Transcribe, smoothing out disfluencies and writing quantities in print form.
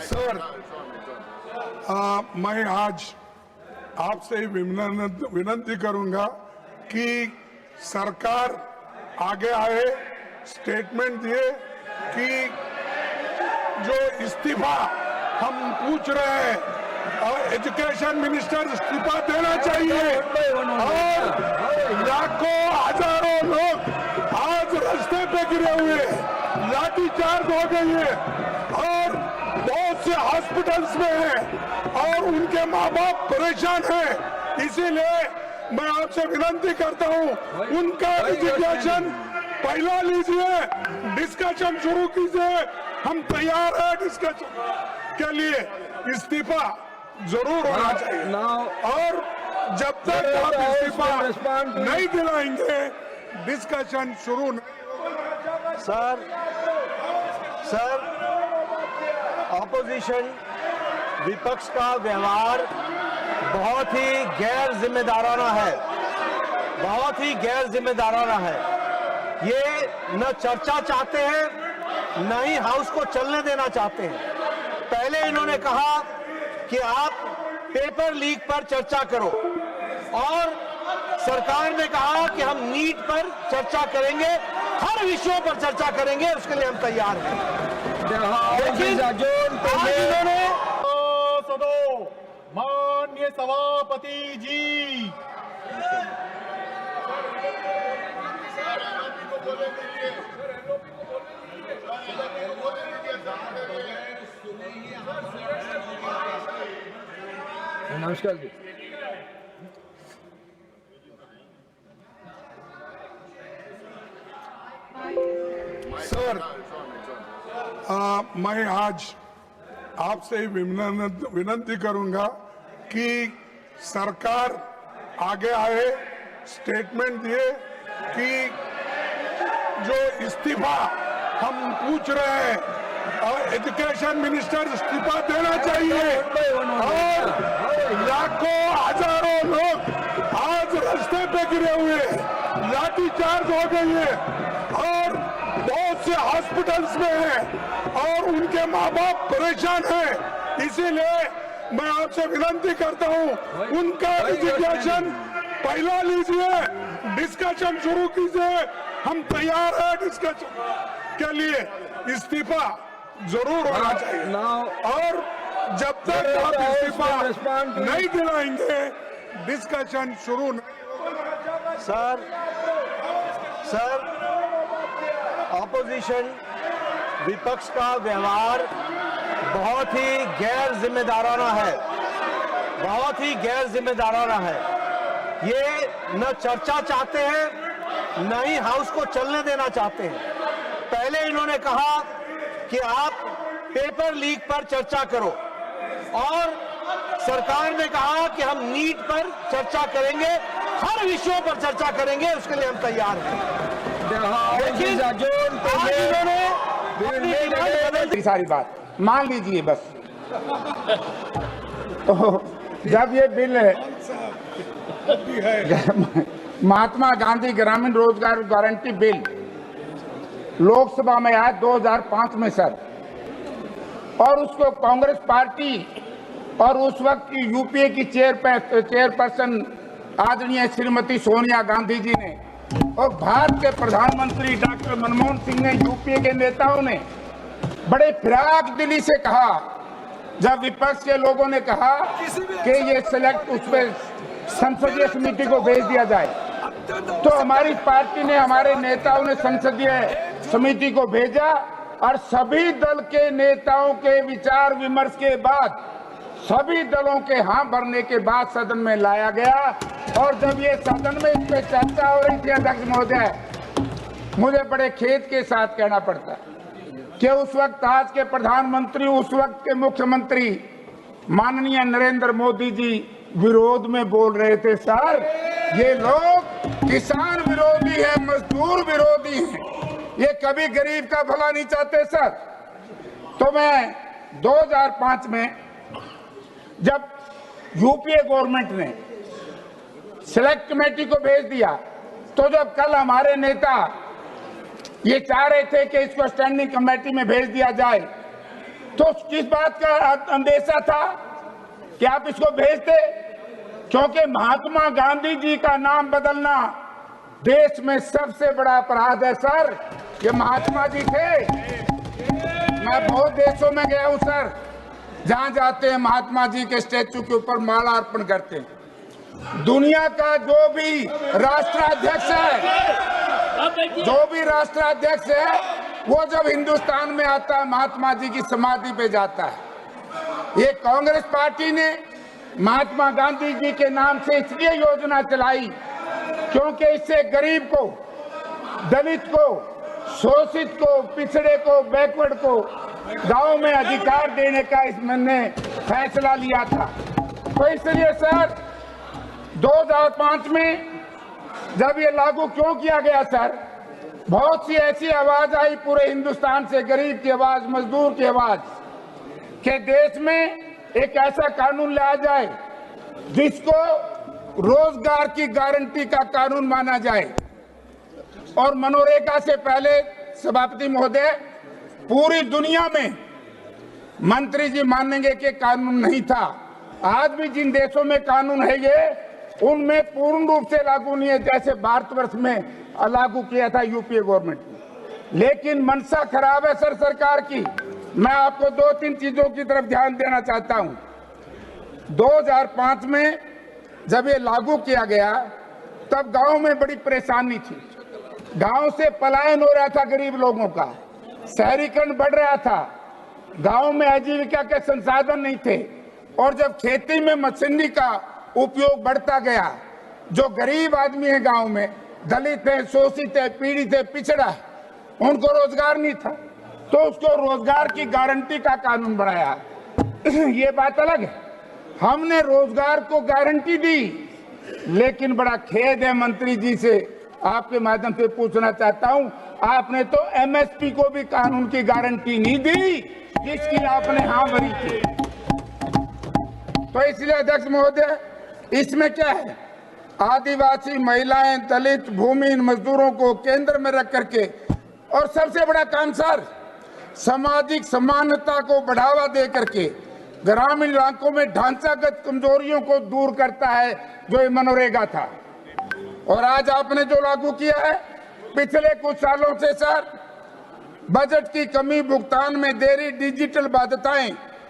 Sir, मैं आज आपसे विनती करूंगा कि सरकार आगे आए, स्टेटमेंट दिए कि जो इस्तीफा हम पूछ रहे हैं और एजुकेशन मिनिस्टर इस्तीफा देना चाहिए। और लाखों हजारों लोग आज रास्ते पे गिरे हुए, लाठीचार्ज हो गई है और बहुत से हॉस्पिटल्स में हैं और उनके माँ बाप परेशान हैं। इसीलिए मैं आपसे विनती करता हूँ, उनका रिजिग्नेशन पहला लीजिए, डिस्कशन शुरू कीजिए। हम तैयार हैं डिस्कशन के लिए। इस्तीफा जरूर होना चाहिए और जब तक आप इस्तीफा नहीं दिलाएंगे डिस्कशन शुरू नहीं। सर ऑपोजिशन विपक्ष का व्यवहार बहुत ही गैर जिम्मेदाराना है, बहुत ही गैर जिम्मेदाराना है। ये न चर्चा चाहते हैं, न ही हाउस को चलने देना चाहते हैं। पहले इन्होंने कहा कि आप पेपर लीक पर चर्चा करो और सरकार ने कहा कि हम नीट पर चर्चा करेंगे, हर विषयों पर चर्चा करेंगे, उसके लिए हम तैयार हैं। लेकिन आज इन्होंने माननीय सभापति जी नमस्कार जी। सर, मैं आज आपसे विनती करूंगा कि सरकार आगे आए, स्टेटमेंट दिए कि जो इस्तीफा हम पूछ रहे हैं और एजुकेशन मिनिस्टर इस्तीफा देना चाहिए। और लाखों हजारों लोग आज रास्ते पे गिरे हुए, लाठीचार्ज हो गई है और बहुत से हॉस्पिटल्स में हैं और उनके माँ बाप परेशान हैं। इसीलिए मैं आपसे विनती करता हूँ, उनका रिजिग्नेशन पहला लीजिए, डिस्कशन शुरू कीजिए। हम तैयार हैं डिस्कशन के लिए। इस्तीफा जरूर होना चाहिए और जब तक आप इस्तीफा नहीं दिलाएंगे डिस्कशन शुरू नहीं। सर ऑपोजिशन विपक्ष का व्यवहार बहुत ही गैर जिम्मेदाराना है, बहुत ही गैर जिम्मेदाराना है। ये न चर्चा चाहते हैं, न ही हाउस को चलने देना चाहते हैं। पहले इन्होंने कहा कि आप पेपर लीक पर चर्चा करो और सरकार ने कहा कि हम नीट पर चर्चा करेंगे, हर विषयों पर चर्चा करेंगे, उसके लिए हम तैयार हैं। लेकिन आज इन्होंने सारी बात मान लीजिए बस। तो जब ये बिल महात्मा गांधी ग्रामीण रोजगार गारंटी बिल लोकसभा में आया 2005 में सर, और उसको कांग्रेस पार्टी और उस वक्त की यूपीए की चेयरपर्सन आदरणीय श्रीमती सोनिया गांधी जी ने और भारत के प्रधानमंत्री डॉक्टर मनमोहन सिंह ने, यूपीए के नेताओं ने बड़े फिराक दिली से कहा, जब विपक्ष के लोगों ने कहा कि ये सिलेक्ट उस पर संसदीय समिति को भेज दिया जाए, तो हमारी पार्टी ने, हमारे नेताओं ने संसदीय समिति को भेजा और सभी दल के नेताओं के विचार विमर्श के बाद, सभी दलों के हाँ भरने के बाद सदन में लाया गया। और जब ये सदन में इस पे चर्चा हो रही थी अध्यक्ष महोदय, मुझे बड़े खेद के साथ कहना पड़ता कि उस वक्त आज के प्रधानमंत्री, उस वक्त के मुख्यमंत्री माननीय नरेंद्र मोदी जी विरोध में बोल रहे थे। सर, ये लोग किसान विरोधी है, मजदूर विरोधी हैं, ये कभी गरीब का भला नहीं चाहते सर। तो मैं 2005 में जब यूपीए गवर्नमेंट ने सिलेक्ट कमेटी को भेज दिया, तो जब कल हमारे नेता ये चाह रहे थे कि इसको स्टैंडिंग कमेटी में भेज दिया जाए, तो किस बात का अंदेशा था कि आप इसको भेजते? क्योंकि महात्मा गांधी जी का नाम बदलना देश में सबसे बड़ा अपराध है सर। ये महात्मा जी थे। मैं बहुत देशों में गया हूं सर, जहां जाते हैं महात्मा जी के स्टैचू के ऊपर माला अर्पण करते हैं। दुनिया का जो भी राष्ट्राध्यक्ष है, वो जब हिंदुस्तान में आता है महात्मा जी की समाधि पे जाता है। ये कांग्रेस पार्टी ने महात्मा गांधी जी के नाम से इसलिए योजना चलाई क्योंकि इससे गरीब को, दलित को, शोषित को, पिछड़े को, बैकवर्ड को गांव में अधिकार देने का इसने फैसला लिया था। तो इसलिए सर 2005 में जब ये लागू क्यों किया गया सर, बहुत सी ऐसी आवाज आई पूरे हिंदुस्तान से, गरीब की आवाज, मजदूर की आवाज, कि देश में एक ऐसा कानून लाया जाए जिसको रोजगार की गारंटी का कानून माना जाए। और मनरेगा से पहले सभापति महोदय, पूरी दुनिया में मंत्री जी मानेंगे कि कानून नहीं था। आज भी जिन देशों में कानून है ये, उनमें पूर्ण रूप से लागू नहीं है, जैसे भारतवर्ष में लागू किया था यूपीए गवर्नमेंट ने। लेकिन मंशा खराब है सर सरकार की। मैं आपको 2-3 चीजों की तरफ ध्यान देना चाहता हूं। 2005 में जब ये लागू किया गया तब गांव में बड़ी परेशानी थी। गांव से पलायन हो रहा था गरीब लोगों का, शहरीकरण बढ़ रहा था, गांव में आजीविका के संसाधन नहीं थे। और जब खेती में मशीनरी का उपयोग बढ़ता गया, जो गरीब आदमी है गांव में, दलित है, शोषित है, पीड़ित है, पिछड़ा है, उनको रोजगार नहीं था, तो उसको रोजगार की गारंटी का कानून बनाया। ये बात अलग है, हमने रोजगार को गारंटी दी। लेकिन बड़ा खेद है, मंत्री जी से आपके माध्यम से पूछना चाहता हूं, आपने तो एमएसपी को भी कानून की गारंटी नहीं दी जिसकी आपने हाँ भरी थी। तो इसलिए अध्यक्ष महोदय, इसमें क्या है, आदिवासी महिलाएं, दलित, भूमिहीन मजदूरों को केंद्र में रख करके, और सबसे बड़ा काम सर, सामाजिक समानता को बढ़ावा दे करके ग्रामीण इलाकों में ढांचागत कमजोरियों को दूर करता है, जो ये मनरेगा था। और आज आपने जो लागू किया है, पिछले कुछ सालों से सर बजट की कमी, भुगतान में देरी, डिजिटल बाध्यताएं,